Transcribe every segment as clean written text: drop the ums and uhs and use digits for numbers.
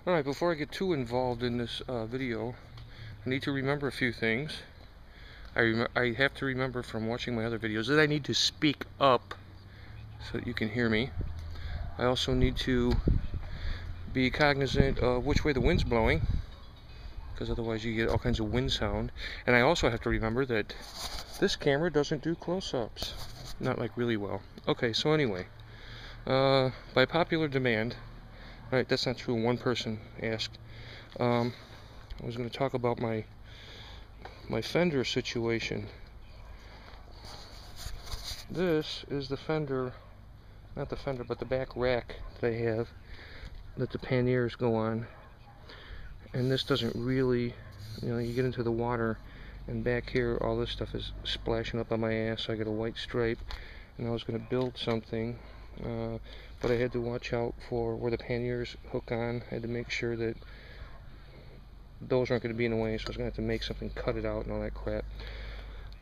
Alright, before I get too involved in this video, I need to remember a few things. I have to remember from watching my other videos that I need to speak up so that you can hear me. I also need to be cognizant of which way the wind's blowing, because otherwise you get all kinds of wind sound. And I also have to remember that this camera doesn't do close-ups. Not like really well. Okay, so anyway, by popular demand, right, that's not true, one person asked, I was going to talk about my fender situation. This is the fender, not the fender, but the back rack that I have that the panniers go on. And this doesn't really, you get into the water, and back here all this stuff is splashing up on my ass, so I get a white stripe. And I was going to build something, but I had to watch out for where the panniers hook on. I had to make sure that those aren't going to be in the way, so I was going to have to make something, cut it out and all that crap.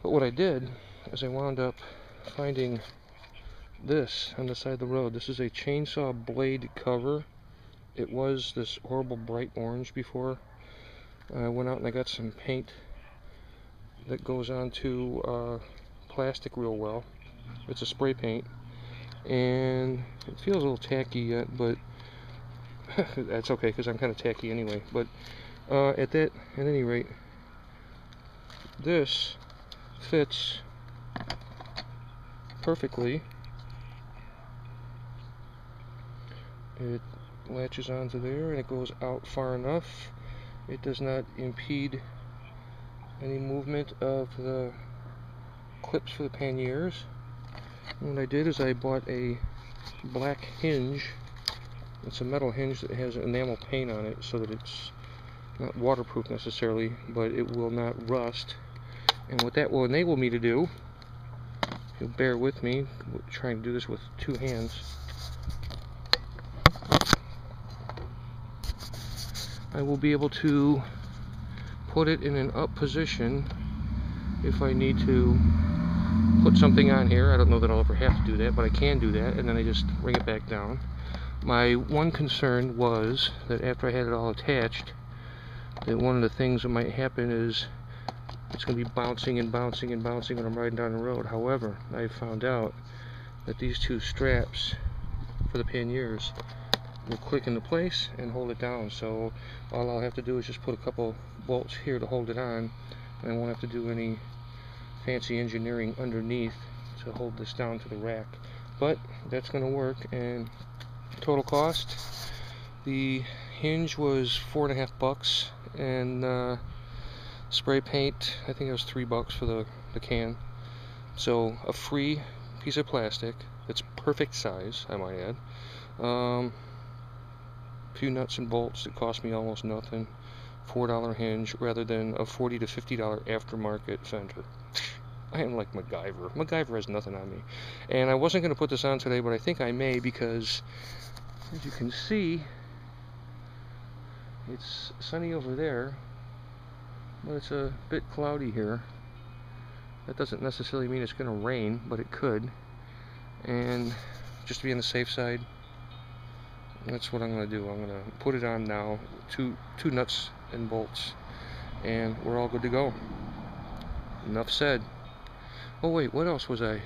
But what I did is I wound up finding this on the side of the road. This is a chainsaw blade cover. It was this horrible bright orange before. I went out and I got some paint that goes onto plastic real well. It's a spray paint, and it feels a little tacky yet, but that's okay because I'm kind of tacky anyway. But at any rate, this fits perfectly. It latches onto there and it goes out far enough. It does not impede any movement of the clips for the panniers. And what I did is I bought a black hinge. It's a metal hinge that has enamel paint on it so that it's not waterproof necessarily, but it will not rust. And what that will enable me to do, if you'll bear with me, trying to do this with two hands, I will be able to put it in an up position if I need to put something on here. I don't know that I'll ever have to do that, but I can do that, and then I just bring it back down. My one concern was that after I had it all attached, that one of the things that might happen is it's going to be bouncing and bouncing and bouncing when I'm riding down the road. However, I found out that these two straps for the panniers will click into place and hold it down, so all I'll have to do is just put a couple bolts here to hold it on, and I won't have to do any fancy engineering underneath to hold this down to the rack. But that's going to work. And total cost, the hinge was $4.50, and spray paint, I think it was $3 for the can. So a free piece of plastic that's perfect size, I might add. Few nuts and bolts that cost me almost nothing. $4 hinge rather than a $40 to $50 aftermarket fender. I am like MacGyver. MacGyver has nothing on me. And I wasn't going to put this on today, but I think I may, because as you can see, it's sunny over there, but it's a bit cloudy here. That doesn't necessarily mean it's going to rain, but it could. And just to be on the safe side, that's what I'm going to do. I'm going to put it on now, two nuts and bolts, and we're all good to go. Enough said. Oh wait, what else was I?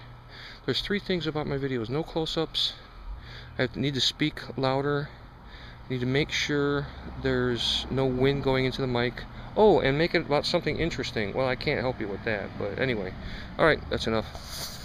There's three things about my videos. No close-ups. I need to speak louder. I need to make sure there's no wind going into the mic. Oh, and make it about something interesting. Well, I can't help you with that, but anyway. Alright, that's enough.